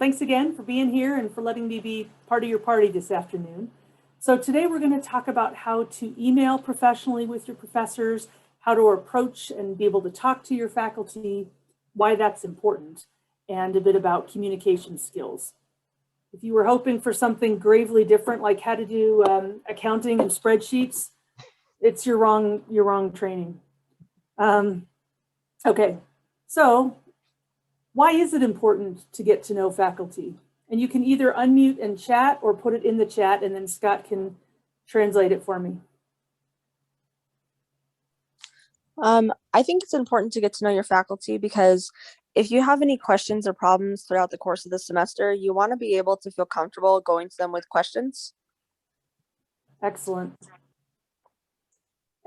Thanks again for being here and for letting me be part of your party this afternoon. So today we're going to talk about how to email professionally with your professors, how to approach and be able to talk to your faculty, why that's important, and a bit about communication skills. If you were hoping for something gravely different, like how to do accounting and spreadsheets, it's your wrong training. Okay, so why is it important to get to know faculty? And you can either unmute and chat or put it in the chat, and then Scott can translate it for me. I think it's important to get to know your faculty because if you have any questions or problems throughout the course of the semester, you want to be able to feel comfortable going to them with questions. Excellent.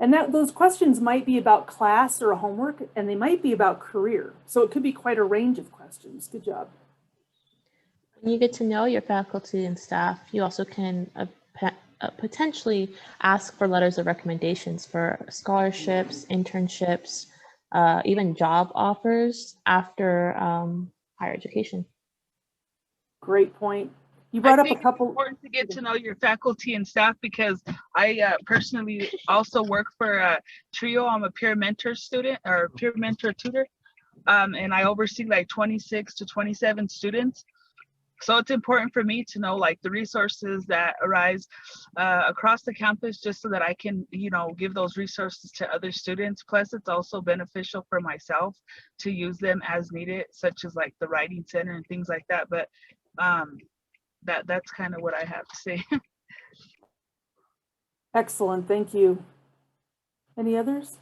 And those questions might be about class or homework, and they might be about career. So it could be quite a range of questions. Good job. When you get to know your faculty and staff, you also can potentially ask for letters of recommendations for scholarships, internships, even job offers after higher education. Great point. You brought up a couple. It's important to get to know your faculty and staff because I personally also work for TRIO. I'm a peer mentor student or peer mentor tutor, and I oversee like 26 to 27 students. So it's important for me to know like the resources that arise across the campus just so that I can, give those resources to other students. Plus, it's also beneficial for myself to use them as needed, such as like the writing center and things like that. But that's kind of what I have to say. Excellent, thank you. Any others?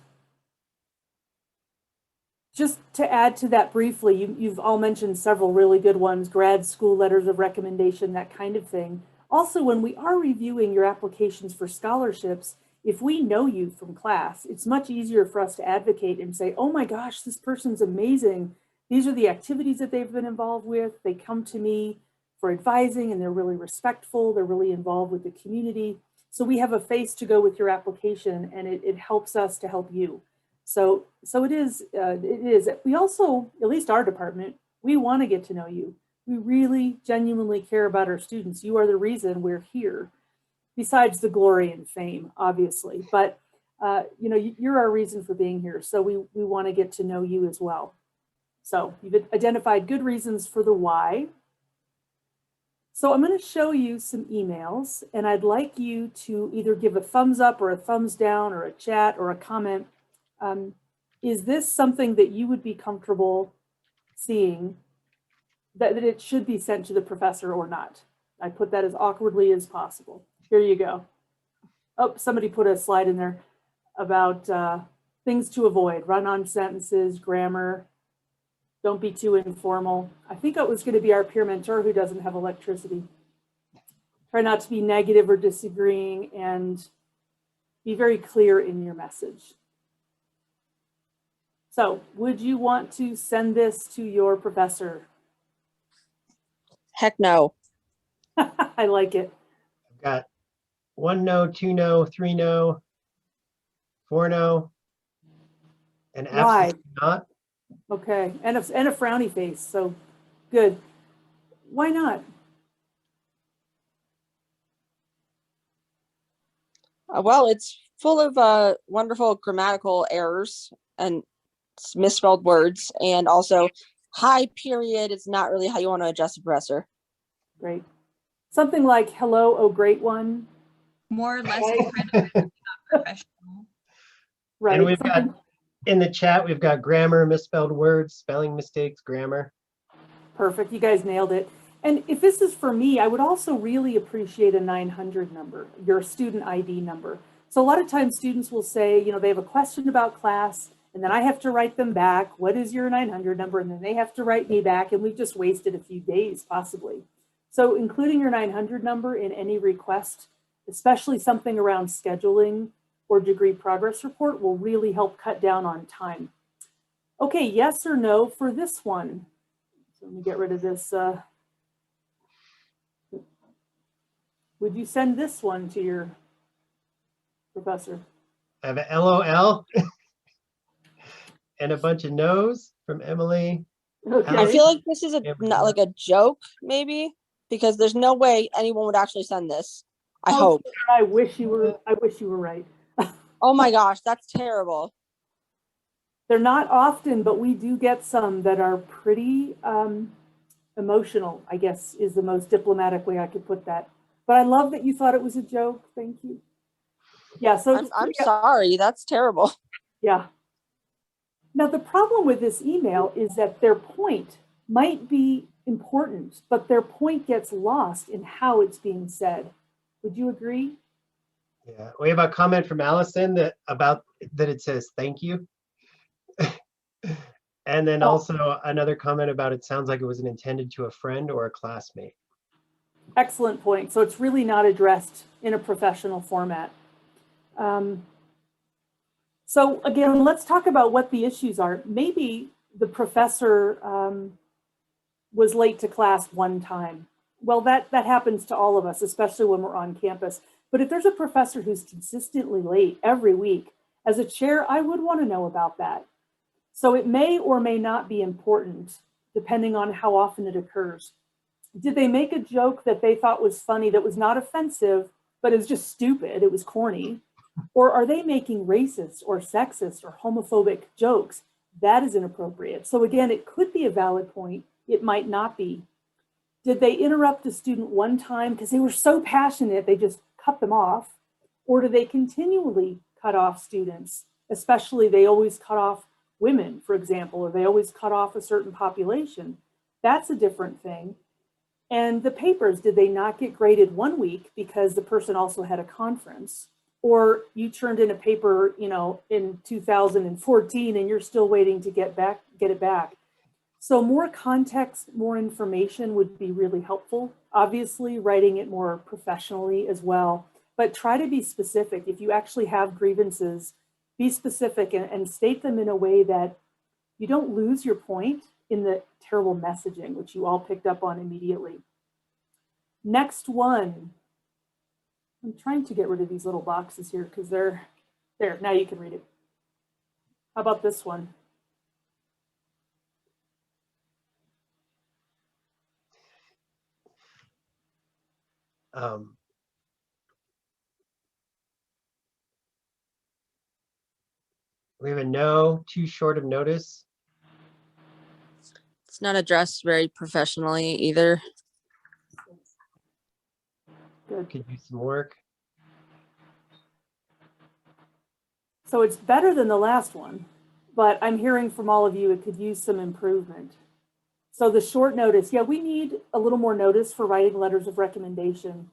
Just to add to that briefly, you've all mentioned several really good ones, grad school letters of recommendation, that kind of thing. Also, when we are reviewing your applications for scholarships, if we know you from class, it's much easier for us to advocate and say, oh my gosh, this person's amazing. These are the activities that they've been involved with. They come to me for advising and they're really respectful. They're really involved with the community. So we have a face to go with your application, and it helps us to help you. So it is. We also, at least our department, we want to get to know you. We really genuinely care about our students. You are the reason we're here, besides the glory and fame, obviously. But you're our reason for being here. So we want to get to know you as well. So you've identified good reasons for the why. So I'm going to show you some emails, and I'd like you to either give a thumbs up or a thumbs down or a chat or a comment. Is this something that you would be comfortable seeing, that it should be sent to the professor or not? I put that as awkwardly as possible. Here you go. Oh, somebody put a slide in there about things to avoid, run-on sentences, grammar. Don't be too informal. I think it was going to be our peer mentor who doesn't have electricity. Try not to be negative or disagreeing, and be very clear in your message. So would you want to send this to your professor? Heck no. I like it. I've got 1 no, 2 no, 3 no, 4 no, and absolutely not. Okay, and a frowny face, so good. Why not? Well, it's full of wonderful grammatical errors and misspelled words, and also hi period is not really how you want to address a professor. Great. Something like hello, oh great one. More or less kind of not professional. Right. And we've got in the chat, we've got grammar, misspelled words, spelling mistakes, grammar. Perfect, you guys nailed it. And if this is for me, I would also really appreciate a 900 number, your student ID number. So a lot of times students will say, they have a question about class, and then I have to write them back, what is your 900 number? And then they have to write me back, and we've just wasted a few days possibly. So including your 900 number in any request, especially something around scheduling or degree progress report, will really help cut down on time. Okay, yes or no for this one? So let me get rid of this. Would you send this one to your professor? I have a LOL and a bunch of no's from Emily. I Okay. feel like this is Yeah, not like a joke, maybe, because there's no way anyone would actually send this. I Oh, hope. I wish you were right. Oh my gosh, that's terrible. They're not often, but we do get some that are pretty emotional, I guess is the most diplomatic way I could put that. But I love that you thought it was a joke. Thank you. Yeah, so I'm sorry, that's terrible. yeah. Now, the problem with this email is that their point might be important, but their point gets lost in how it's being said. Would you agree? Yeah, we have a comment from Allison that it says thank you. And then also another comment about it sounds like it was intended to a friend or a classmate. Excellent point. So it's really not addressed in a professional format. So again, let's talk about what the issues are. Maybe the professor was late to class one time. Well, that happens to all of us, especially when we're on campus. But if there's a professor who's consistently late every week, as a chair, I would want to know about that. So it may or may not be important, depending on how often it occurs. Did they make a joke that they thought was funny that was not offensive, but is just stupid? It was corny. Or are they making racist or sexist or homophobic jokes? That is inappropriate. So again, it could be a valid point. It might not be. Did they interrupt a student one time because they were so passionate they just cut them off? Or do they continually cut off students? Especially they always cut off women, for example, or they always cut off a certain population. That's a different thing. And the papers, did they not get graded one week because the person also had a conference? Or you turned in a paper, in 2014 and you're still waiting to get it back. So more context, more information would be really helpful. Obviously, writing it more professionally as well, but try to be specific. If you actually have grievances, be specific and state them in a way that you don't lose your point in the terrible messaging, which you all picked up on immediately. Next one. I'm trying to get rid of these little boxes here because they're there. Now you can read it. How about this one? We have a no, too short of notice. It's not addressed very professionally either. Good. Could use some work. So it's better than the last one, but I'm hearing from all of you it could use some improvement. So the short notice, yeah, we need a little more notice for writing letters of recommendation.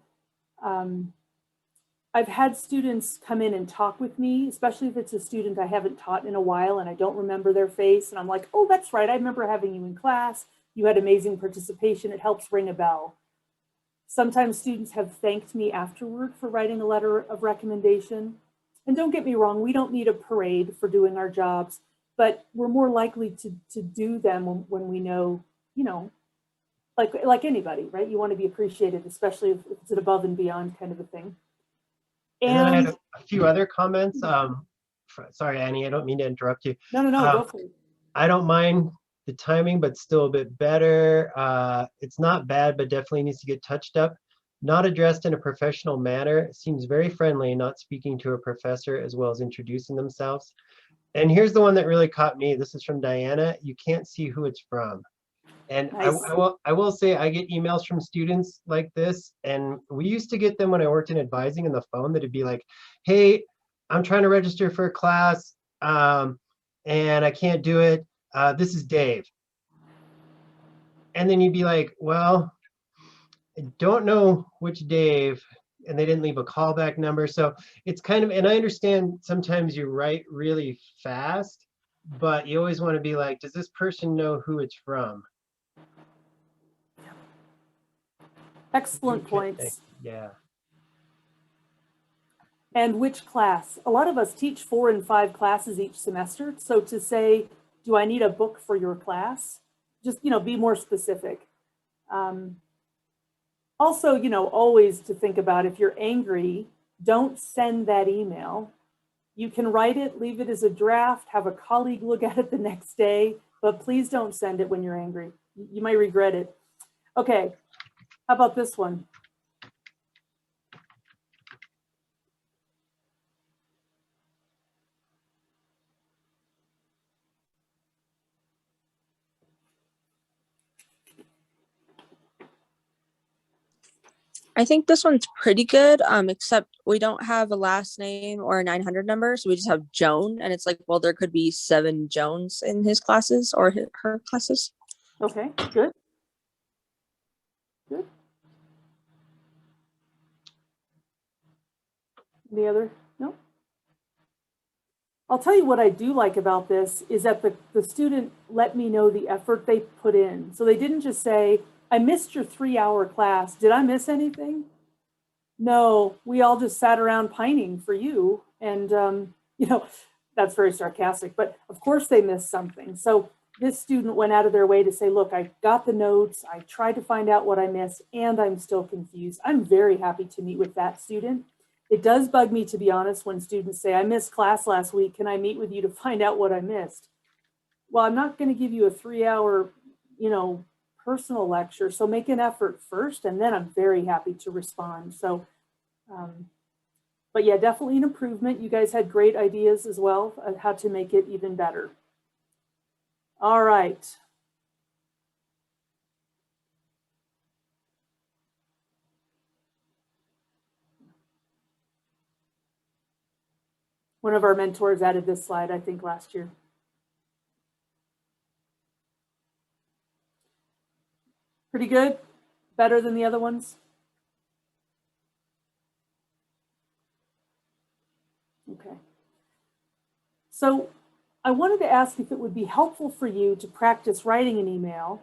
I've had students come in and talk with me, especially if it's a student I haven't taught in a while and I don't remember their face. And I'm like, oh, that's right. I remember having you in class. You had amazing participation. It helps ring a bell. Sometimes students have thanked me afterward for writing a letter of recommendation. And don't get me wrong, we don't need a parade for doing our jobs, but we're more likely to do them when we know, like anybody, right? You want to be appreciated, especially if it's an above and beyond kind of a thing. And then I had a few other comments. Sorry, Annie, I don't mean to interrupt you. No, go for it. I don't mind the timing, but still a bit better. It's not bad, but definitely needs to get touched up. Not addressed in a professional manner. Seems very friendly, not speaking to a professor as well as introducing themselves. And here's the one that really caught me. This is from Diana. You can't see who it's from. And Nice. I will say I get emails from students like this, and we used to get them when I worked in advising on the phone. That'd be like, "Hey, I'm trying to register for a class, and I can't do it. This is Dave." And then you'd be like, "Well, I don't know which Dave," and they didn't leave a callback number. So it's kind of, and I understand sometimes you write really fast, but you always want to be like, "Does this person know who it's from?" Excellent points. Yeah. And which class? A lot of us teach 4 and 5 classes each semester. So to say, do I need a book for your class? Just, be more specific. Also, always to think about if you're angry, don't send that email. You can write it, leave it as a draft, have a colleague look at it the next day. but please don't send it when you're angry. You might regret it. Okay, how about this one? I think this one's pretty good, except we don't have a last name or a 900 number, so we just have Joan, and it's like, well, there could be 7 Jones in his classes or her classes. Okay, good. Good. Any other? No? I'll tell you what I do like about this is that the student let me know the effort they put in. So they didn't just say, I missed your 3-hour class. Did I miss anything? No, we all just sat around pining for you. And, you know, that's very sarcastic, but of course they missed something. So this student went out of their way to say, look, I got the notes. I tried to find out what I missed, and I'm still confused. I'm very happy to meet with that student. It does bug me, to be honest, when students say, I missed class last week. Can I meet with you to find out what I missed? Well, I'm not going to give you a 3-hour, you know, personal lecture. So make an effort first, and then I'm very happy to respond. So, but yeah, definitely an improvement. You guys had great ideas as well on how to make it even better. All right. One of our mentors added this slide, I think, last year. Pretty good? Better than the other ones? Okay. So I wanted to ask if it would be helpful for you to practice writing an email.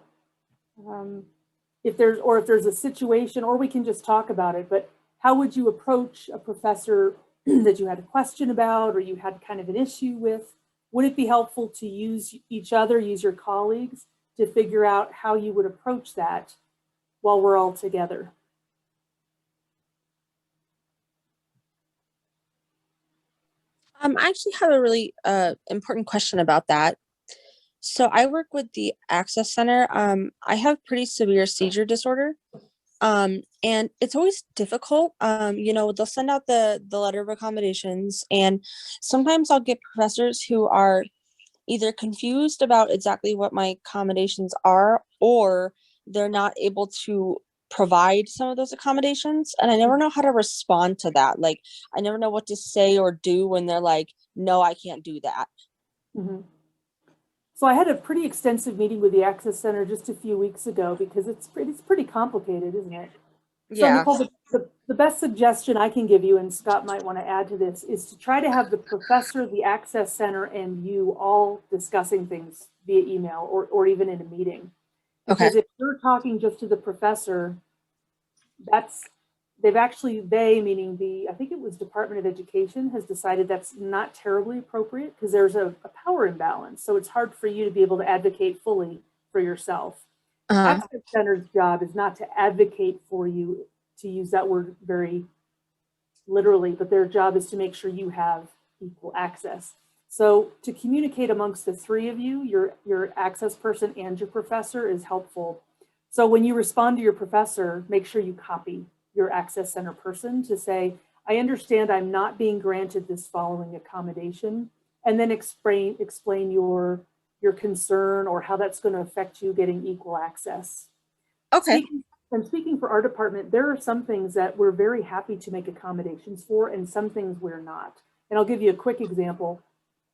If there's a situation, or we can just talk about it, but how would you approach a professor that you had a question about, or you had kind of an issue with? Would it be helpful to use each other, use your colleagues, to figure out how you would approach that while we're all together? I actually have a really important question about that. So I work with the Access Center. I have pretty severe seizure disorder. And it's always difficult. You know, they'll send out the letter of accommodations, and sometimes I'll get professors who are either confused about exactly what my accommodations are, or they're not able to provide some of those accommodations. And I never know how to respond to that. Like, I never know what to say or do when they're like, no, I can't do that. Mm-hmm. So I had a pretty extensive meeting with the Access Center just a few weeks ago, because it's pretty complicated, isn't it? So Yeah. Nicole, the best suggestion I can give you, and Scott might want to add to this, is to try to have the professor, the Access Center, and you all discussing things via email or even in a meeting. Okay. Because if you're talking just to the professor, they, meaning I think it was Department of Education, has decided that's not terribly appropriate, because there's a power imbalance. So it's hard for you to be able to advocate fully for yourself. Access Center's job is not to advocate for you, to use that word very literally, but their job is to make sure you have equal access. So to communicate amongst the 3 of you, your access person and your professor, is helpful. So when you respond to your professor, make sure you copy your Access Center person to say, I understand I'm not being granted this following accommodation, and then explain your concern or how that's going to affect you getting equal access. Okay. Speaking for our department, there are some things that we're very happy to make accommodations for, and some things we're not. And I'll give you a quick example.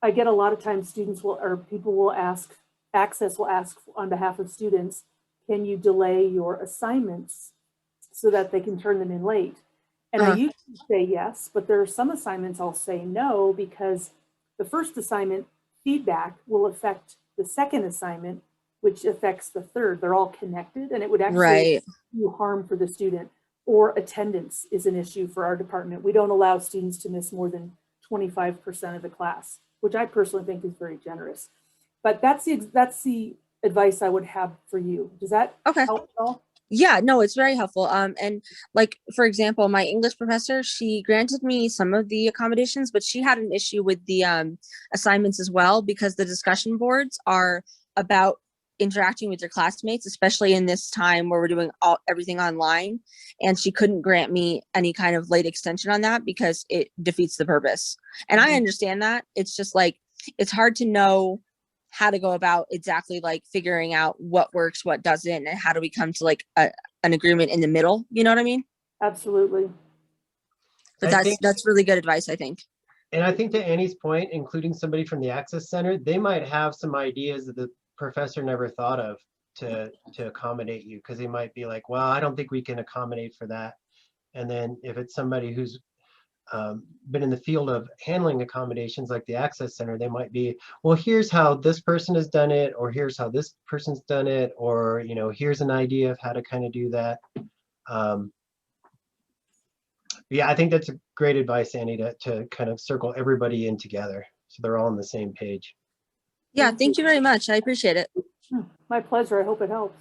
I get a lot of times people will ask, Access will ask on behalf of students, can you delay your assignments so that they can turn them in late? And I usually say yes, but there are some assignments I'll say no, because the first assignment feedback will affect the second assignment, which affects the third. They're all connected, and it would actually do harm for the student. Or attendance is an issue for our department. We don't allow students to miss more than 25% of the class, which I personally think is very generous. But that's the advice I would have for you. Does that help at all? Yeah, no, it's very helpful. And like, for example, my English professor, she granted me some of the accommodations, but she had an issue with the assignments as well, because the discussion boards are about interacting with your classmates, especially in this time where we're doing everything online. And she couldn't grant me any kind of late extension on that because it defeats the purpose. And I understand that. It's just like, it's hard to know how to go about exactly like figuring out what works, what doesn't, and how do we come to like an agreement in the middle. You know what I mean? Absolutely. But that's really good advice, I think. And I think to Annie's point, including somebody from the Access Center, they might have some ideas that the professor never thought of to accommodate you, because they might be like, well, I don't think we can accommodate for that. And then if it's somebody who's been in the field of handling accommodations like the Access Center, they might be, well, here's how this person has done it, or here's how this person's done it, or, you know, here's an idea of how to kind of do that. Yeah, I think that's a great advice, Annie, to kind of circle everybody in together so they're all on the same page. Yeah, thank you very much. I appreciate it. My pleasure. I hope it helps.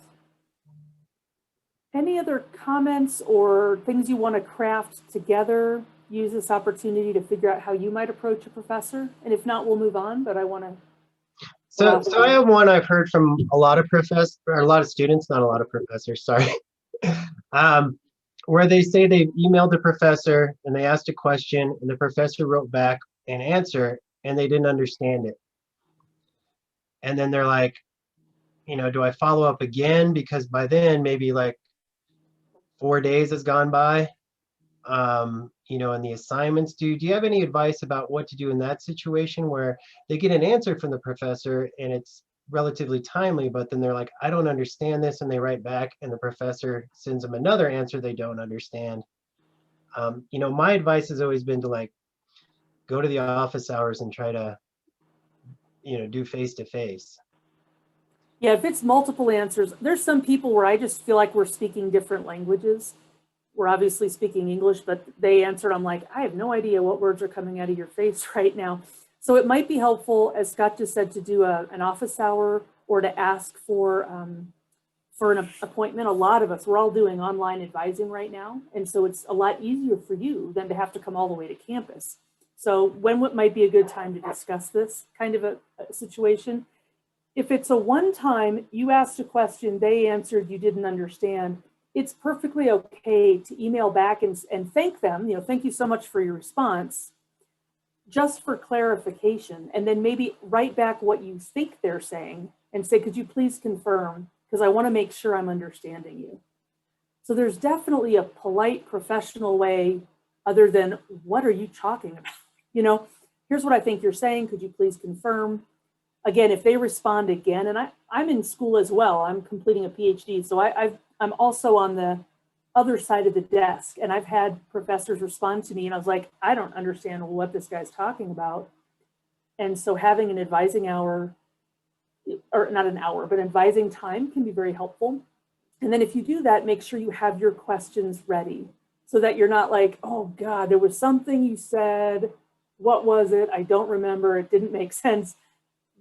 Any other comments or things you want to craft together? Use this opportunity to figure out how you might approach a professor. And if not, we'll move on, but I want to. So I have one I've heard from a lot of students, not a lot of professors, sorry. Where they say they've emailed the professor and they asked a question and the professor wrote back an answer and they didn't understand it. And then they're like, you know, do I follow up again? Because by then maybe like 4 days has gone by, you know, and the assignments due. Do you have any advice about what to do in that situation where they get an answer from the professor and it's relatively timely, but then they're like, I don't understand this, and they write back and the professor sends them another answer they don't understand? You know, my advice has always been to like go to the office hours and try to, you know, do face-to-face. Yeah, if it's multiple answers, there's some people where I just feel like we're speaking different languages. We're obviously speaking English, but they answered, I'm like, I have no idea what words are coming out of your face right now. So it might be helpful, as Scott just said, to do an office hour or to ask for an appointment. A lot of us, we're all doing online advising right now. And so it's a lot easier for you than to have to come all the way to campus. So when might be a good time to discuss this kind of a situation? If it's a one-time, you asked a question, they answered, you didn't understand, it's perfectly okay to email back and thank them, you know, thank you so much for your response, just for clarification, and then maybe write back what you think they're saying and say, could you please confirm, because I want to make sure I'm understanding you. So there's definitely a polite, professional way other than, what are you talking about? You know, here's what I think you're saying, could you please confirm? Again, if they respond again, and I'm in school as well, I'm completing a PhD, so I'm also on the other side of the desk, and I've had professors respond to me and I was like, I don't understand what this guy's talking about. And so having an advising hour, or not an hour, but advising time can be very helpful. And then if you do that, make sure you have your questions ready so that you're not like, oh God, there was something you said, what was it? I don't remember, it didn't make sense.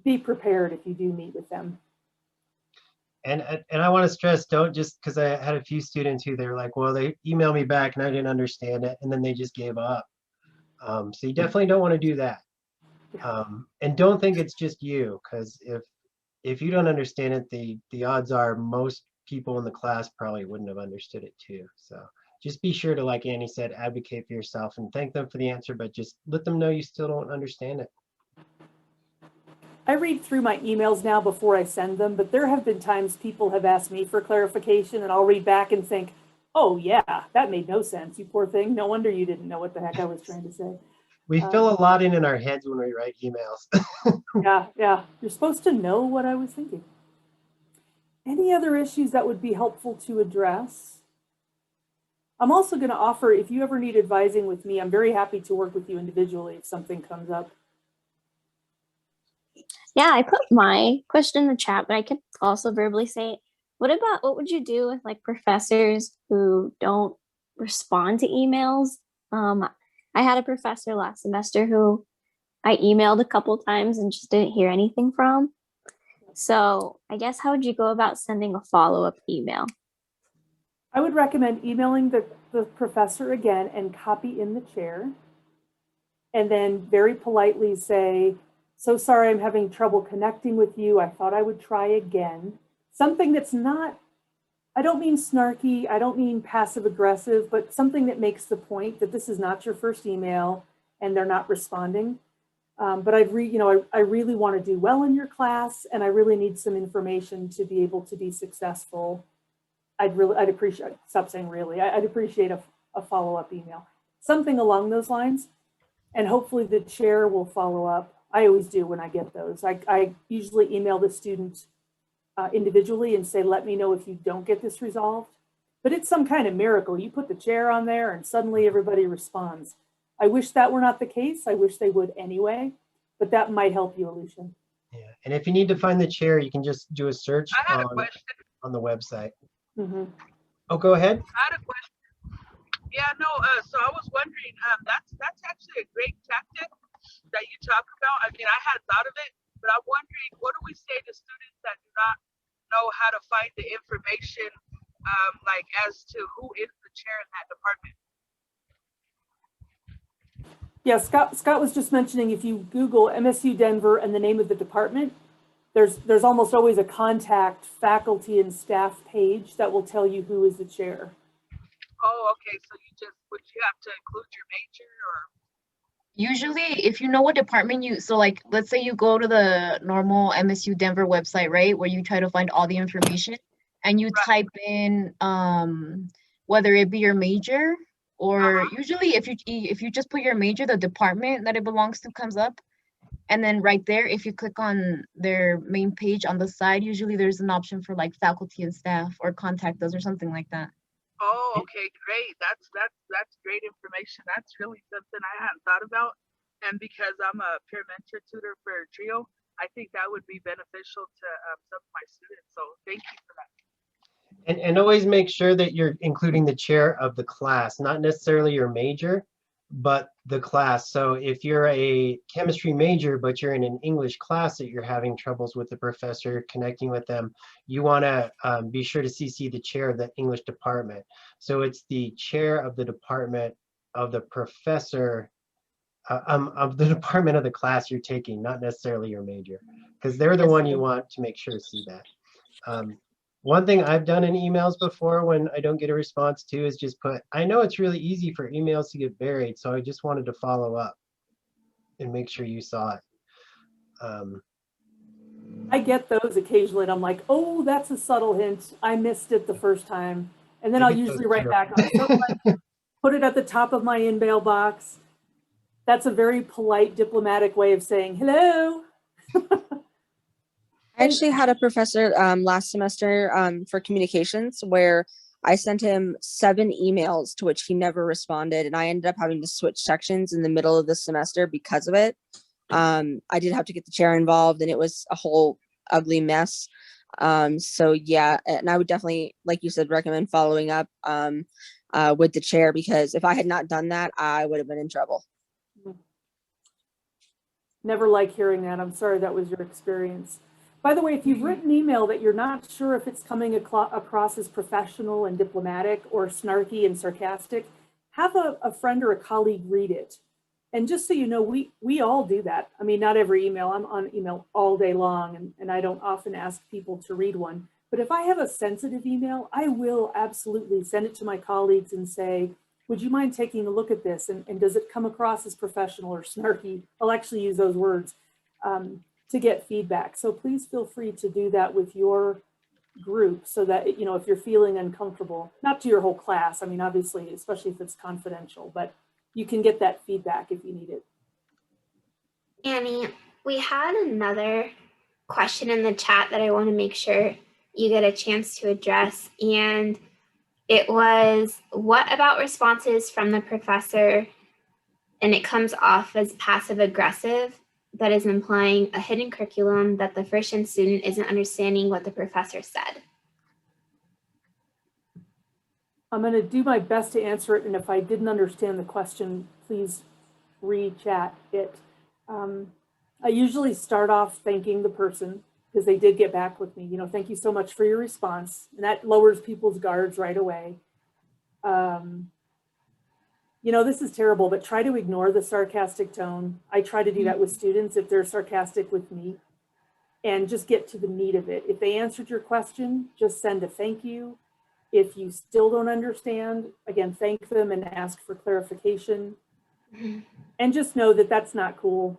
Be prepared if you do meet with them. And I want to stress, don't just, because I had a few students who they're like, well, they emailed me back and I didn't understand it, and then they just gave up. So you definitely don't want to do that. And don't think it's just you, because if you don't understand it, the odds are most people in the class probably wouldn't have understood it too. So just be sure to, like Annie said, advocate for yourself and thank them for the answer, but just let them know you still don't understand it. I read through my emails now before I send them, but there have been times people have asked me for clarification and I'll read back and think, oh yeah, that made no sense, you poor thing. No wonder you didn't know what the heck I was trying to say. We fill a lot in our heads when we write emails. Yeah, you're supposed to know what I was thinking. Any other issues that would be helpful to address? I'm also going to offer, if you ever need advising with me, I'm very happy to work with you individually if something comes up. Yeah, I put my question in the chat, but I could also verbally say it. What would you do with like professors who don't respond to emails? I had a professor last semester who I emailed a couple times and just didn't hear anything from. So I guess how would you go about sending a follow-up email? I would recommend emailing the professor again and copy in the chair. And then very politely say, So sorry I'm having trouble connecting with you. I thought I would try again. Something that's not, I don't mean snarky, I don't mean passive aggressive, but something that makes the point that this is not your first email and they're not responding. But I really want to do well in your class, and I really need some information to be able to be successful. I'd appreciate, stop saying really, I'd appreciate a follow-up email, something along those lines. And hopefully the chair will follow up. I always do when I get those. I usually email the student individually and say, let me know if you don't get this resolved. But it's some kind of miracle. You put the chair on there and suddenly everybody responds. I wish that were not the case. I wish they would anyway, but that might help you, Alicia. Yeah, and if you need to find the chair, you can just do a search I had a question. on the website. Mm-hmm. Oh, go ahead. I had a question. Yeah, no. So I was wondering. That's actually a great tactic that you talk about. I mean, I had thought of it, but I'm wondering, what do we say to students that do not know how to find the information, like as to who is the chair in that department? Yeah, Scott was just mentioning if you Google MSU Denver and the name of the department, there's almost always a contact faculty and staff page that will tell you who is the chair. Oh, okay. So would you have to include your major or? Usually, if you know what department so like, let's say you go to the normal MSU Denver website, right, where you try to find all the information and you type in whether it be your major or usually if you just put your major, the department that it belongs to comes up. And then right there, if you click on their main page on the side, usually there's an option for like faculty and staff or contact us or something like that. Oh, okay, great. That's great information. That's really something I hadn't thought about. And because I'm a peer mentor tutor for Trio, I think that would be beneficial to some of my students. So thank you for that. And always make sure that you're including the chair of the class, not necessarily your major, but the class. So if you're a chemistry major, but you're in an English class that you're having troubles with the professor connecting with them, you want to be sure to CC the chair of the English department. So it's the chair of the department of the professor of the department of the class you're taking, not necessarily your major, because they're the one you want to make sure to see that. One thing I've done in emails before when I don't get a response to is just put, I know it's really easy for emails to get buried, so I just wanted to follow up and make sure you saw it. I get those occasionally and I'm like, oh, that's a subtle hint. I missed it the first time. And then I'll usually write back, put it at the top of my in-mail box. That's a very polite, diplomatic way of saying hello. I actually had a professor last semester for communications where I sent him 7 emails to which he never responded, and I ended up having to switch sections in the middle of the semester because of it. I did have to get the chair involved, and it was a whole ugly mess. So yeah, and I would definitely, like you said, recommend following up with the chair, because if I had not done that, I would have been in trouble. Never like hearing that. I'm sorry that was your experience. By the way, if you've written email that you're not sure if it's coming across as professional and diplomatic or snarky and sarcastic, have a friend or a colleague read it. And just so you know, we all do that. I mean, not every email. I'm on email all day long, and I don't often ask people to read one. But if I have a sensitive email, I will absolutely send it to my colleagues and say, would you mind taking a look at this? And does it come across as professional or snarky? I'll actually use those words. To get feedback. So please feel free to do that with your group so that, you know, if you're feeling uncomfortable, not to your whole class, I mean, obviously, especially if it's confidential, but you can get that feedback if you need it. Annie, we had another question in the chat that I want to make sure you get a chance to address. And it was, what about responses from the professor and it comes off as passive aggressive, that is implying a hidden curriculum that the first-gen student isn't understanding what the professor said? I'm going to do my best to answer it, and if I didn't understand the question, please re-chat it. I usually start off thanking the person because they did get back with me. You know, thank you so much for your response, and that lowers people's guards right away. You know, this is terrible, but try to ignore the sarcastic tone. I try to do that with students if they're sarcastic with me, and just get to the meat of it. If they answered your question, just send a thank you. If you still don't understand, again, thank them and ask for clarification. And just know that that's not cool.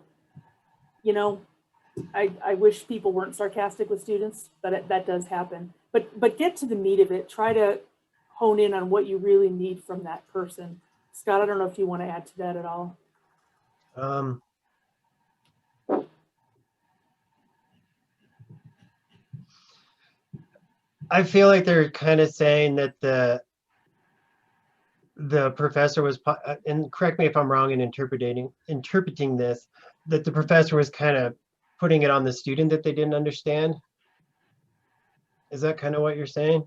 You know, I wish people weren't sarcastic with students, but that does happen. But get to the meat of it. Try to hone in on what you really need from that person. Scott, I don't know if you want to add to that at all. I feel like they're kind of saying that the professor was, and correct me if I'm wrong in interpreting this, that the professor was kind of putting it on the student that they didn't understand. Is that kind of what you're saying?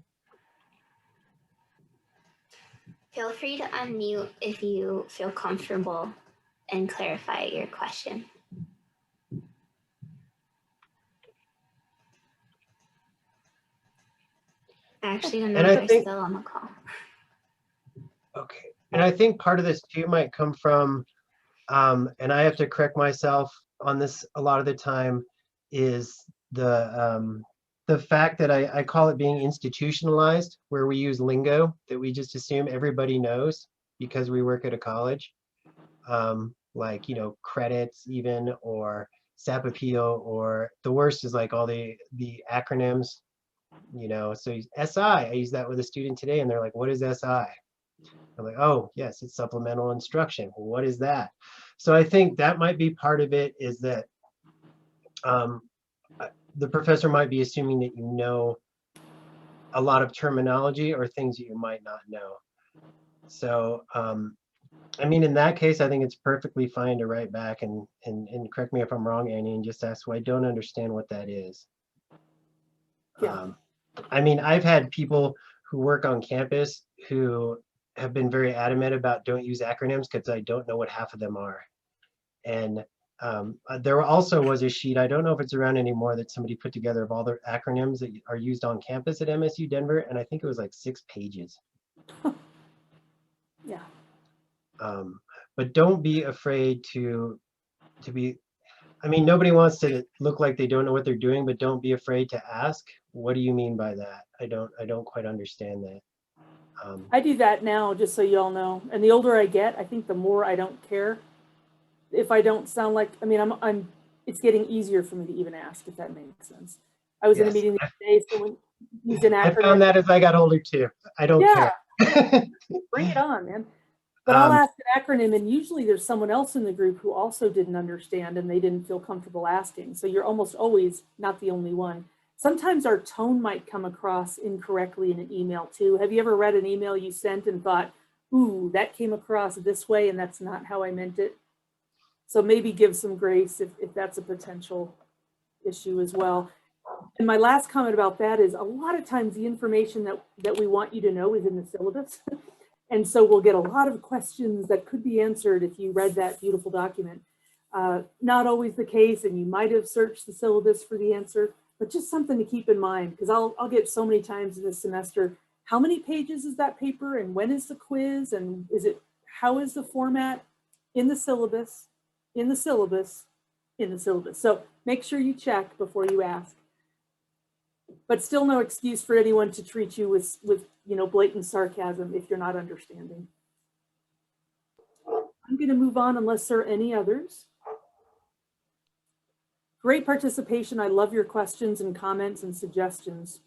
Feel free to unmute if you feel comfortable and clarify your question. Actually, don't know And if I they're think, still on the call. okay, and I think part of this too might come from, and I have to correct myself on this a lot of the time, is the fact that I call it being institutionalized, where we use lingo that we just assume everybody knows because we work at a college, like, you know, credits even, or SAP appeal, or the worst is like all the acronyms, you know. So SI, I used that with a student today and they're like, what is SI? I'm like, oh, yes, it's supplemental instruction. Well, what is that? So I think that might be part of it, is that the professor might be assuming that you know a lot of terminology or things that you might not know. So, I mean, in that case, I think it's perfectly fine to write back and correct me if I'm wrong, Annie, and just ask, well, I don't understand what that is. Yeah. I mean, I've had people who work on campus who have been very adamant about don't use acronyms because I don't know what half of them are. And there also was a sheet, I don't know if it's around anymore, that somebody put together of all the acronyms that are used on campus at MSU Denver, and I think it was like 6 pages. Yeah. But don't be afraid to be, I mean, nobody wants to look like they don't know what they're doing, but don't be afraid to ask, what do you mean by that? I don't quite understand that. I do that now, just so you all know. And the older I get, I think the more I don't care. If I don't sound like, I mean, it's getting easier for me to even ask, if that makes sense. I was in a Yes. meeting the other day, someone used an acronym. I found that as I got older too. I don't care. Bring it on, man. But I'll ask an acronym, and usually there's someone else in the group who also didn't understand and they didn't feel comfortable asking. So you're almost always not the only one. Sometimes our tone might come across incorrectly in an email too. Have you ever read an email you sent and thought, ooh, that came across this way and that's not how I meant it? So maybe give some grace if that's a potential issue as well. And my last comment about that is, a lot of times the information that we want you to know is in the syllabus. And so we'll get a lot of questions that could be answered if you read that beautiful document. Not always the case, and you might have searched the syllabus for the answer, but just something to keep in mind, because I'll get so many times in this semester, how many pages is that paper, and when is the quiz, and how is the format in the syllabus, in the syllabus, in the syllabus. So make sure you check before you ask. But still no excuse for anyone to treat you with blatant sarcasm if you're not understanding. I'm going to move on unless there are any others. Great participation. I love your questions and comments and suggestions.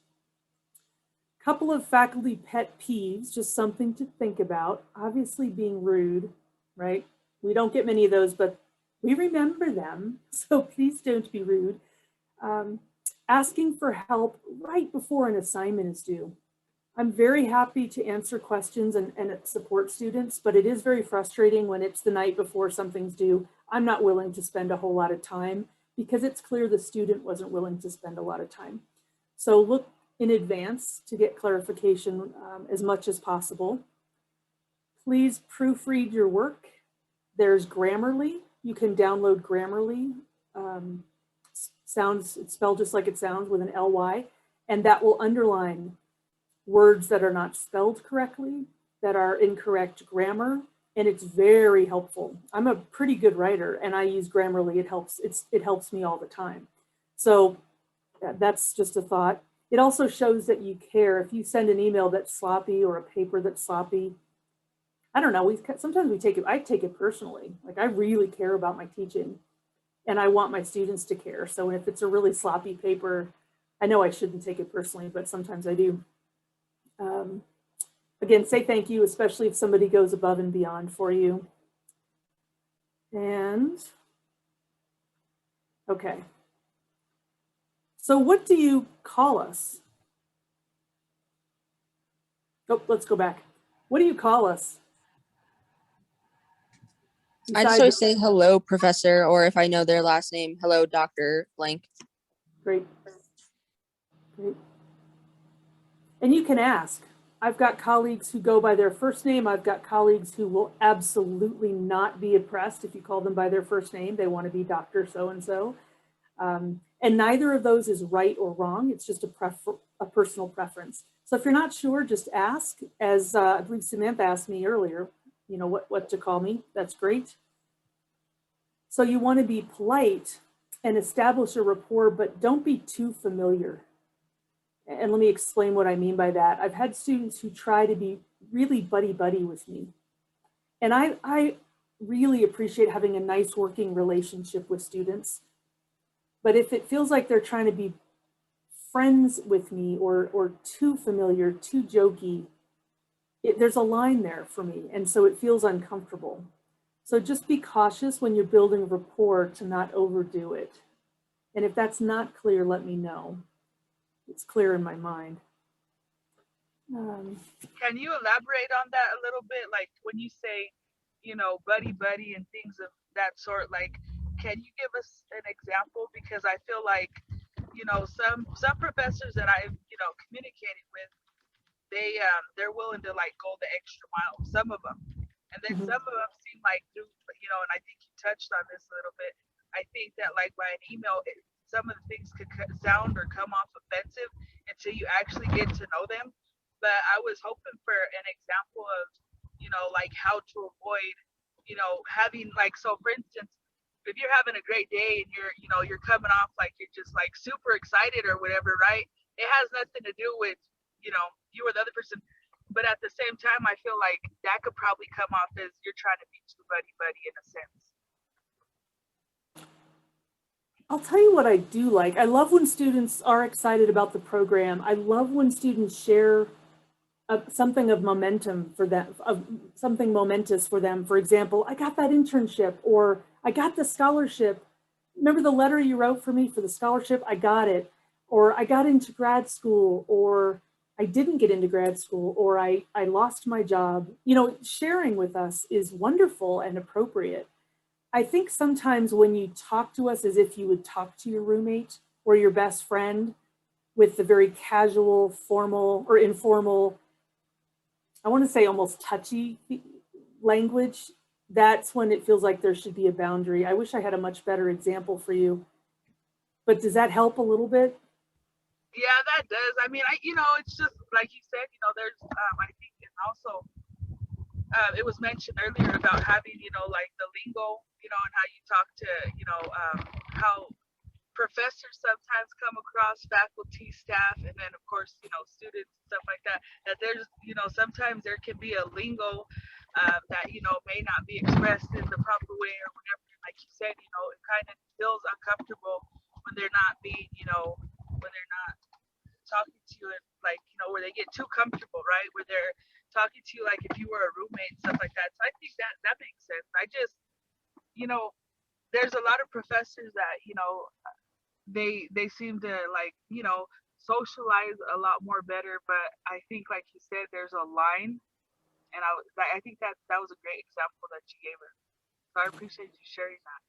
Couple of faculty pet peeves, just something to think about. Obviously being rude, right? We don't get many of those, but we remember them. So please don't be rude. Asking for help right before an assignment is due. I'm very happy to answer questions and support students, but it is very frustrating when it's the night before something's due. I'm not willing to spend a whole lot of time because it's clear the student wasn't willing to spend a lot of time. So look in advance to get clarification as much as possible. Please proofread your work. There's Grammarly. You can download Grammarly. It's spelled just like it sounds, with an LY, and that will underline words that are not spelled correctly, that are incorrect grammar, and it's very helpful. I'm a pretty good writer, and I use Grammarly. It helps me all the time. So that's just a thought. It also shows that you care. If you send an email that's sloppy or a paper that's sloppy, I don't know, sometimes I take it personally. Like, I really care about my teaching, and I want my students to care. So if it's a really sloppy paper, I know I shouldn't take it personally, but sometimes I do. Again, say thank you, especially if somebody goes above and beyond for you. And, okay. So what do you call us? Oh, let's go back. What do you call us? I just always say hello, professor, or if I know their last name, hello, Dr. Blank. Great. Great. And you can ask. I've got colleagues who go by their first name. I've got colleagues who will absolutely not be impressed if you call them by their first name. They want to be Dr. So-and-so. And neither of those is right or wrong. It's just a personal preference. So if you're not sure, just ask. As I believe Samantha asked me earlier, you know, what to call me. That's great. So you want to be polite and establish a rapport, but don't be too familiar. And let me explain what I mean by that. I've had students who try to be really buddy-buddy with me. And I really appreciate having a nice working relationship with students. But if it feels like they're trying to be friends with me or too familiar, too jokey, there's a line there for me. And so it feels uncomfortable. So just be cautious when you're building rapport to not overdo it. And if that's not clear, let me know. It's clear in my mind. Can you elaborate on that a little bit? Like when you say, you know, buddy and things of that sort, like, can you give us an example? Because I feel like, you know, some professors that I've, you know, communicated with, they're willing to like go the extra mile, some of them. And then some of them seem like, you know, and I think you touched on this a little bit. I think that like by an email, some of the things could sound or come off offensive until you actually get to know them. But I was hoping for an example of, you know, like how to avoid, you know, having like, so for instance, if you're having a great day and you're, you know, you're coming off like you're just like super excited or whatever, right? It has nothing to do with, you know, you or the other person. But at the same time, I feel like that could probably come off as you're trying to be too buddy in a sense. I'll tell you what I do like. I love when students are excited about the program. I love when students share something of momentum for them, of something momentous for them. For example, I got that internship, or I got the scholarship. Remember the letter you wrote for me for the scholarship? I got it. Or I got into grad school, or I didn't get into grad school, or I lost my job. You know, sharing with us is wonderful and appropriate. I think sometimes when you talk to us as if you would talk to your roommate or your best friend with the very casual, formal, or informal, I want to say almost touchy language, that's when it feels like there should be a boundary. I wish I had a much better example for you. But does that help a little bit? Yeah, that does. I mean, you know, it's just like you said, you know, there's, I think, and also, it was mentioned earlier about having, you know, like the lingo, you know, and how you talk to, you know, how professors sometimes come across, faculty, staff, and then of course, you know, students, stuff like that, that there's, you know, sometimes there can be a lingo that, you know, may not be expressed in the proper way or whatever. Like you said, you know, it kind of feels uncomfortable when they're not being, you know, when they're not talking to you, and like, you know, where they get too comfortable, right? Where they're talking to you like if you were a roommate and stuff like that. So I think that makes sense. I just, you know, there's a lot of professors that, you know, they seem to like, you know, socialize a lot more better, but I think like you said, there's a line, and I think that was a great example that you gave us. So I appreciate you sharing that.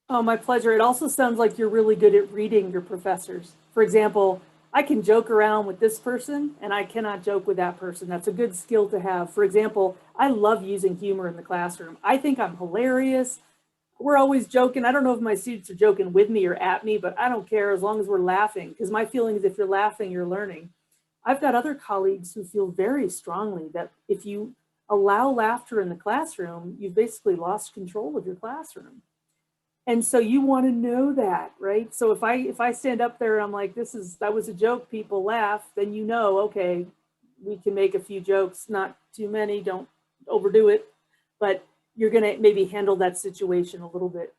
Oh, my pleasure. It also sounds like you're really good at reading your professors. For example, I can joke around with this person and I cannot joke with that person. That's a good skill to have. For example, I love using humor in the classroom. I think I'm hilarious. We're always joking. I don't know if my students are joking with me or at me, but I don't care as long as we're laughing, because my feeling is if you're laughing, you're learning. I've got other colleagues who feel very strongly that if you allow laughter in the classroom, you've basically lost control of your classroom. And so you want to know that, right? So if I stand up there and I'm like, that was a joke, people laugh, then you know, okay, we can make a few jokes, not too many, don't overdo it, but you're going to maybe handle that situation a little bit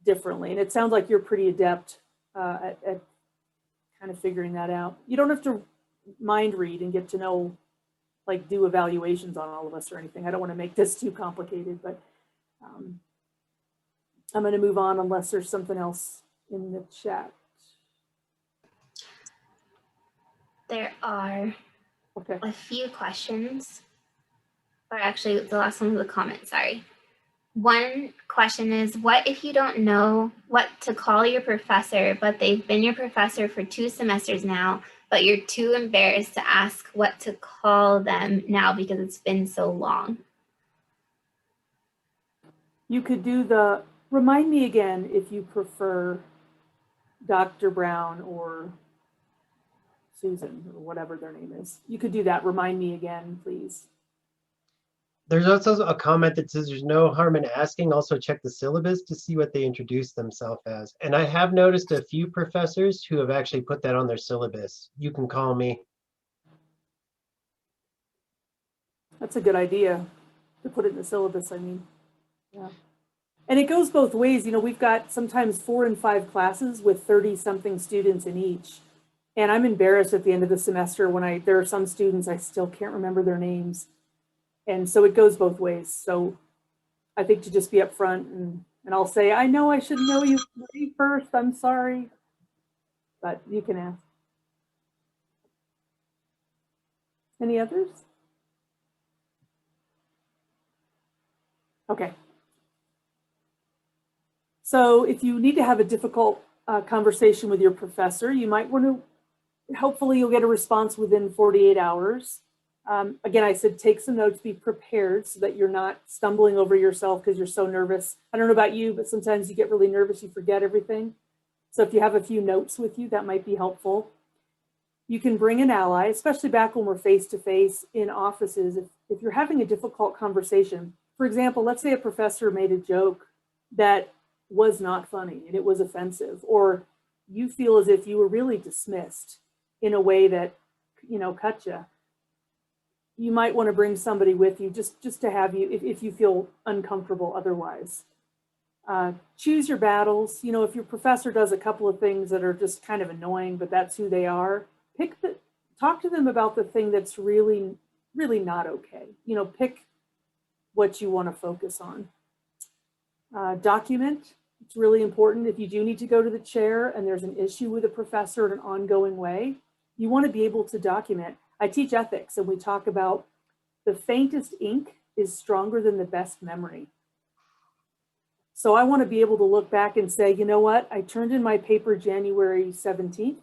differently. And it sounds like you're pretty adept at kind of figuring that out. You don't have to mind read and get to know, like do evaluations on all of us or anything. I don't want to make this too complicated, but I'm going to move on unless there's something else in the chat. There are Okay. a few questions, or actually the last one was a comment, sorry. One question is, what if you don't know what to call your professor, but they've been your professor for 2 semesters now, but you're too embarrassed to ask what to call them now because it's been so long? You could do remind me again if you prefer Dr. Brown or Susan or whatever their name is. You could do that. Remind me again, please. There's also a comment that says there's no harm in asking. Also check the syllabus to see what they introduce themselves as. And I have noticed a few professors who have actually put that on their syllabus. You can call me. That's a good idea to put it in the syllabus, I mean. Yeah. And it goes both ways. You know, we've got sometimes 4 and 5 classes with 30-something students in each. And I'm embarrassed at the end of the semester when there are some students I still can't remember their names. And so it goes both ways. So I think to just be upfront and I'll say, I know I should know you first. I'm sorry. But you can ask. Any others? Okay. So if you need to have a difficult conversation with your professor, you might want to, hopefully you'll get a response within 48 hours. Again, I said take some notes, be prepared so that you're not stumbling over yourself because you're so nervous. I don't know about you, but sometimes you get really nervous, you forget everything. So if you have a few notes with you, that might be helpful. You can bring an ally, especially back when we're face-to-face in offices. If you're having a difficult conversation, for example, let's say a professor made a joke that was not funny and it was offensive, or you feel as if you were really dismissed in a way that, you know, cut you. You might want to bring somebody with you just to have you, if you feel uncomfortable otherwise. Choose your battles. You know, if your professor does a couple of things that are just kind of annoying, but that's who they are, talk to them about the thing that's really, really not okay. You know, pick what you want to focus on. Document. It's really important. If you do need to go to the chair and there's an issue with a professor in an ongoing way, you want to be able to document. I teach ethics and we talk about the faintest ink is stronger than the best memory. So I want to be able to look back and say, you know what? I turned in my paper January 17th.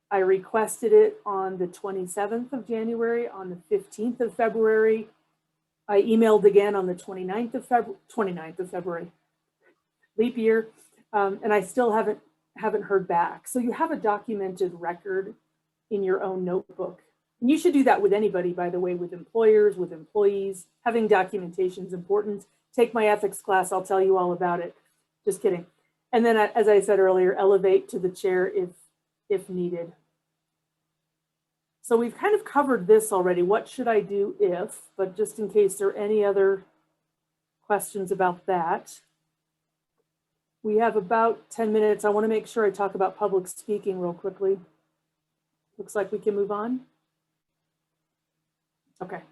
I requested it on the 27th of January, on the 15th of February. I emailed again on the 29th of February, leap year, and I still haven't heard back. So you have a documented record in your own notebook. And you should do that with anybody, by the way, with employers, with employees. Having documentation is important. Take my ethics class, I'll tell you all about it. Just kidding. And then, as I said earlier, elevate to the chair if needed. So we've kind of covered this already. What should I do if, but just in case there are any other questions about that. We have about 10 minutes. I want to make sure I talk about public speaking real quickly. Looks like we can move on. Okay.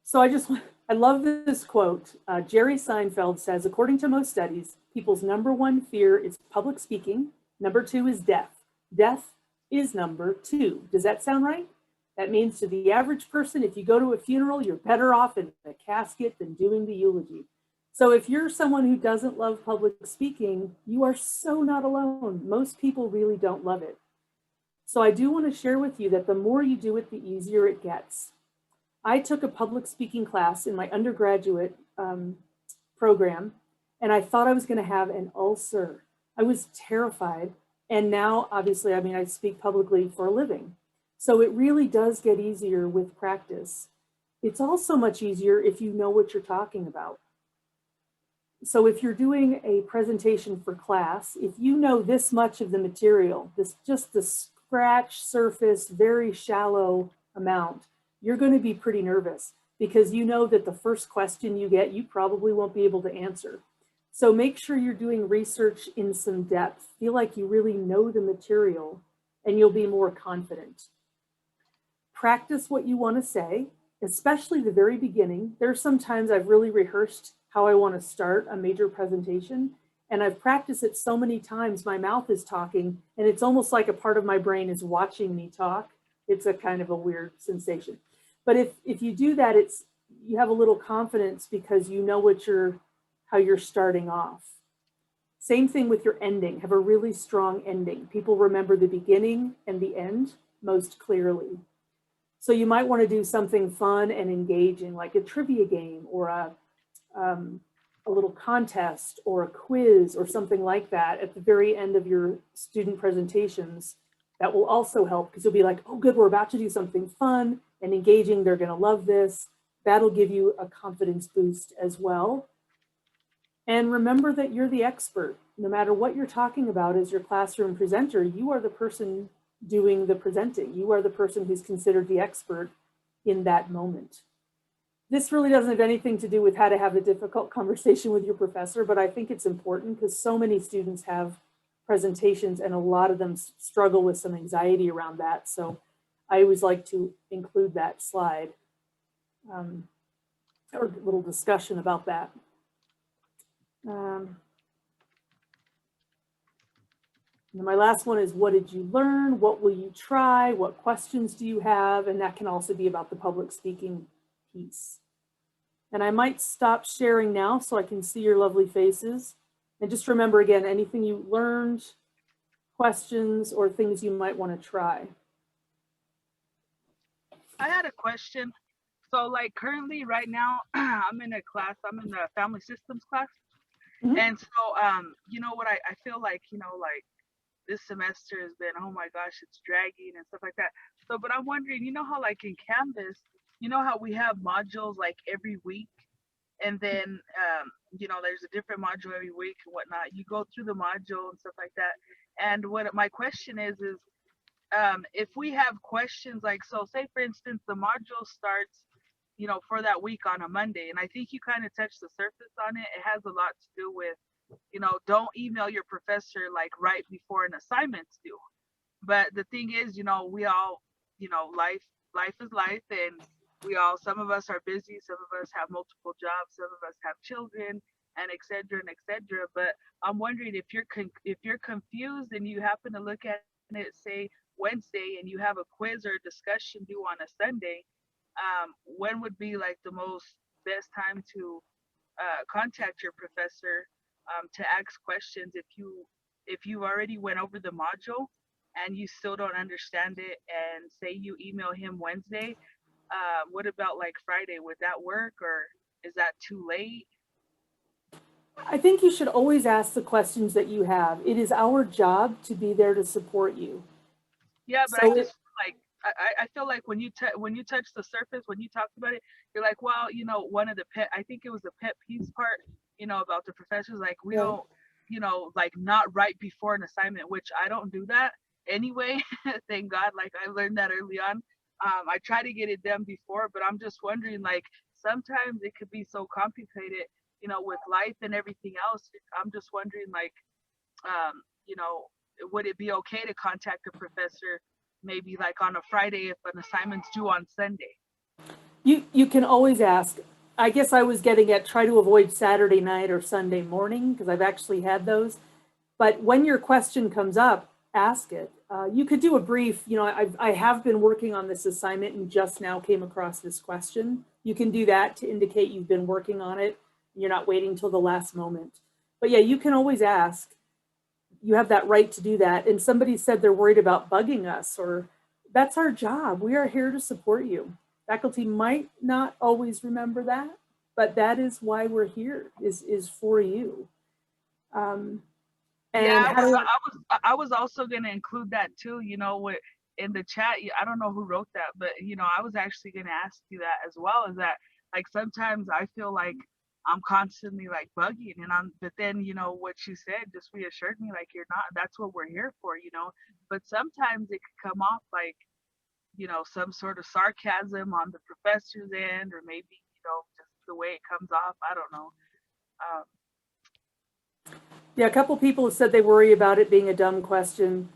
So I love this quote. Jerry Seinfeld says, according to most studies, people's #1 fear is public speaking. #2 is death. Death is #2. Does that sound right? That means to the average person, if you go to a funeral, you're better off in the casket than doing the eulogy. So if you're someone who doesn't love public speaking, you are so not alone. Most people really don't love it. So I do want to share with you that the more you do it, the easier it gets. I took a public speaking class in my undergraduate program, and I thought I was going to have an ulcer. I was terrified. And now, obviously, I mean, I speak publicly for a living. So it really does get easier with practice. It's also much easier if you know what you're talking about. So if you're doing a presentation for class, if you know this much of the material, just the scratch surface, very shallow amount, you're going to be pretty nervous because you know that the first question you get, you probably won't be able to answer. So make sure you're doing research in some depth. Feel like you really know the material and you'll be more confident. Practice what you want to say, especially the very beginning. There's sometimes I've really rehearsed how I want to start a major presentation, and I've practiced it so many times, my mouth is talking, and it's almost like a part of my brain is watching me talk. It's a kind of a weird sensation. But if you do that, you have a little confidence because you know how you're starting off. Same thing with your ending. Have a really strong ending. People remember the beginning and the end most clearly. So you might want to do something fun and engaging, like a trivia game or a little contest or a quiz or something like that at the very end of your student presentations. That will also help because you'll be like, oh good, we're about to do something fun and engaging. They're going to love this. That'll give you a confidence boost as well. And remember that you're the expert. No matter what you're talking about as your classroom presenter, you are the person doing the presenting. You are the person who's considered the expert in that moment. This really doesn't have anything to do with how to have a difficult conversation with your professor, but I think it's important because so many students have presentations and a lot of them struggle with some anxiety around that. So I always like to include that slide or a little discussion about that. And my last one is, what did you learn? What will you try? What questions do you have? And that can also be about the public speaking piece. And I might stop sharing now so I can see your lovely faces. And just remember again, anything you learned, questions, or things you might want to try. I had a question. So like currently right now, I'm in a family systems class. Mhm. And so, you know what, I feel like, like this semester has been, oh my gosh, it's dragging and stuff like that. So, but I'm wondering, how like in Canvas, how we have modules like every week, and then, there's a different module every week and whatnot. You go through the module and stuff like that. And what my question is if we have questions, like, so say for instance, the module starts, for that week on a Monday, and I think you kind of touched the surface on it. It has a lot to do with, don't email your professor like right before an assignment's due. But the thing is, we all, life is life, and some of us are busy, some of us have multiple jobs, some of us have children, and et cetera, and et cetera. But I'm wondering if you're confused and you happen to look at it, say Wednesday, and you have a quiz or a discussion due on a Sunday, when would be like the most best time to contact your professor to ask questions if you already went over the module and you still don't understand it, and say you email him Wednesday, what about like Friday? Would that work, or is that too late? I think you should always ask the questions that you have. It is our job to be there to support you. Yeah, but So I just like I feel like when you touch the surface, when you talked about it, you're like, well, one of the I think it was the pet peeves part, about the professors, like we don't, like not right before an assignment, which I don't do that anyway. Thank God, like I learned that early on. I try to get it done before, but I'm just wondering, like sometimes it could be so complicated, with life and everything else. I'm just wondering, like, um, you know, would it be okay to contact a professor maybe like on a Friday if an assignment's due on Sunday? you can always ask. I guess I was getting at try to avoid Saturday night or Sunday morning because I've actually had those. But when your question comes up, ask it. You could do a brief, I have been working on this assignment and just now came across this question. You can do that to indicate you've been working on it. You're not waiting till the last moment. But yeah, you can always ask. You have that right to do that. And somebody said they're worried about bugging us, or that's our job. We are here to support you. Faculty might not always remember that, but that is why we're here, is for you. And Yeah, how do I was also gonna include that too. With in the chat, I don't know who wrote that, but I was actually going to ask you that as well. Is that like sometimes I feel like I'm constantly like bugging, but then what you said just reassured me, like, you're not. That's what we're here for, But sometimes it could come off like some sort of sarcasm on the professor's end, or maybe just the way it comes off. I don't know. Yeah, a couple people have said they worry about it being a dumb question.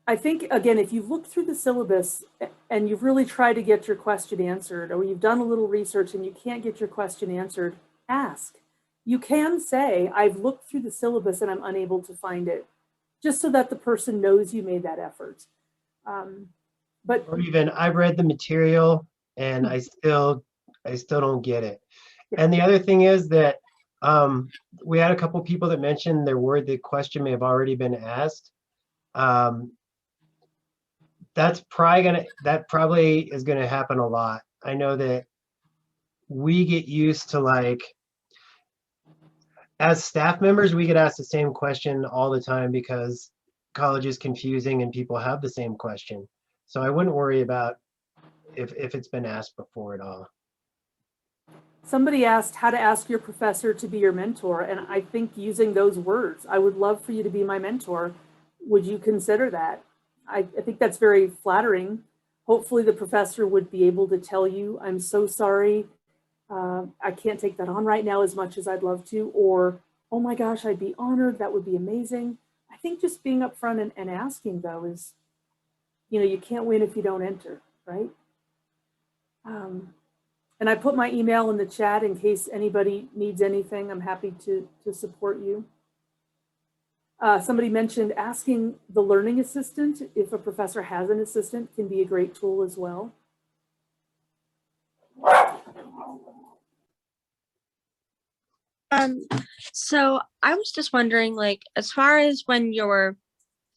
I think, again, if you've looked through the syllabus and you've really tried to get your question answered, or you've done a little research and you can't get your question answered, ask. You can say, I've looked through the syllabus and I'm unable to find it, just so that the person knows you made that effort. Or even, I've read the material and I still don't get it. And the other thing is that we had a couple people that mentioned they're worried the question may have already been asked. That probably is gonna happen a lot. I know that we get used to, like, as staff members, we get asked the same question all the time because college is confusing and people have the same question. So I wouldn't worry about if it's been asked before at all. Somebody asked how to ask your professor to be your mentor, and I think using those words, I would love for you to be my mentor. Would you consider that? I think that's very flattering. Hopefully the professor would be able to tell you, I'm so sorry, I can't take that on right now as much as I'd love to, or, oh my gosh, I'd be honored, that would be amazing. I think just being upfront and asking, though, is, you can't win if you don't enter, right? And I put my email in the chat in case anybody needs anything. I'm happy to support you. Somebody mentioned asking the learning assistant if a professor has an assistant can be a great tool as well. So I was just wondering, like, as far as when you're,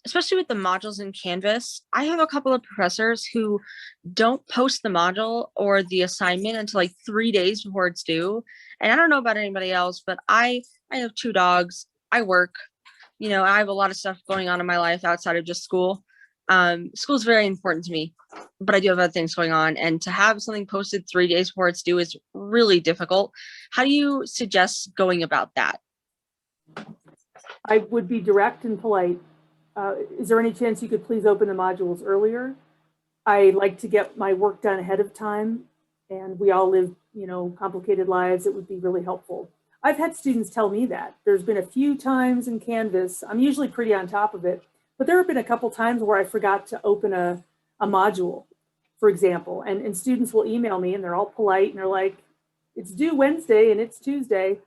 especially with the modules in Canvas, I have a couple of professors who don't post the module or the assignment until like 3 days before it's due. And I don't know about anybody else, but I have 2 dogs. I work, I have a lot of stuff going on in my life outside of just school. School's very important to me, but I do have other things going on. And to have something posted 3 days before it's due is really difficult. How do you suggest going about that? I would be direct and polite. Is there any chance you could please open the modules earlier? I like to get my work done ahead of time, and we all live, complicated lives. It would be really helpful. I've had students tell me that. There's been a few times in Canvas, I'm usually pretty on top of it, but there have been a couple times where I forgot to open a module, for example, and students will email me and they're all polite and they're like, it's due Wednesday and it's Tuesday,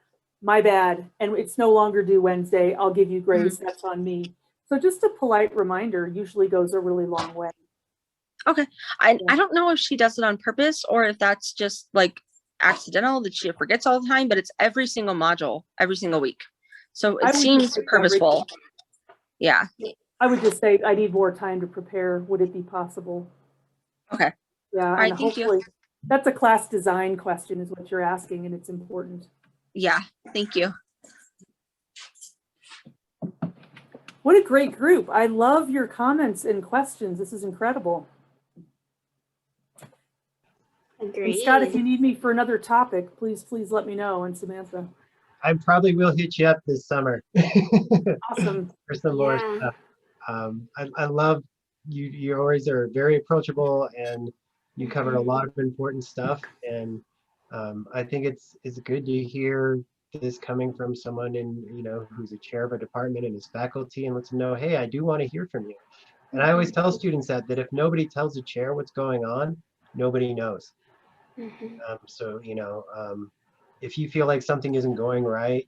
my bad, and it's no longer due Wednesday, I'll give you grace, that's on me. So just a polite reminder usually goes a really long way. Okay. I don't know if she does it on purpose or if that's just like accidental that she forgets all the time, but it's every single module, every single week. So it seems purposeful. Yeah. I would just say I need more time to prepare. Would it be possible? Okay. Yeah. All right, thank you. That's a class design question is what you're asking, and it's important. Yeah, thank you. What a great group. I love your comments and questions. This is incredible. Agreed. And Scott, if you need me for another topic, please let me know. And Samantha. I probably will hit you up this summer. Awesome. For some more stuff. I love you. You always are very approachable and you cover a lot of important stuff. And I think it's good to hear this coming from someone who's a chair of a department and his faculty and lets them know, hey, I do want to hear from you. And I always tell students that if nobody tells the chair what's going on, nobody knows. So, if you feel like something isn't going right,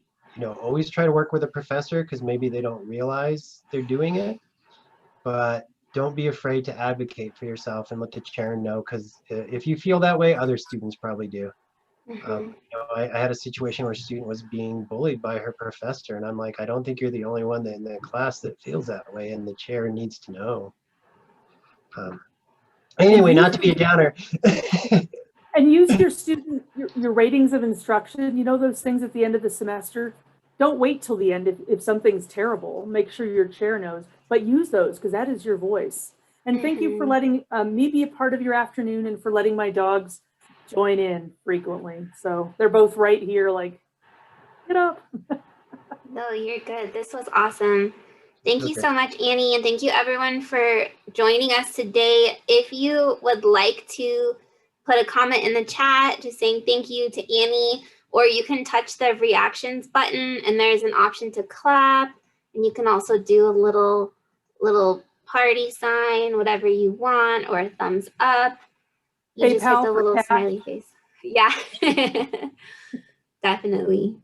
always try to work with a professor because maybe they don't realize they're doing it, but don't be afraid to advocate for yourself and let the chair know, because if you feel that way, other students probably do. I had a situation where a student was being bullied by her professor, and I'm like, I don't think you're the only one in the class that feels that way, and the chair needs to know. Anyway, not to be a downer. And use your ratings of instruction, those things at the end of the semester. Don't wait till the end if something's terrible. Make sure your chair knows, but use those because that is your voice. And thank you for Mhm. letting me be a part of your afternoon and for letting my dogs join in frequently. So they're both right here, like, get up. No, you're good. This was awesome. Thank you Okay. so much, Annie, and thank you everyone for joining us today. If you would like to put a comment in the chat just saying thank you to Annie, or you can touch the reactions button and there's an option to clap, and you can also do a little party sign, whatever you want, or a thumbs up. You just hit PayPal the for little cash. smiley face. Yeah, definitely.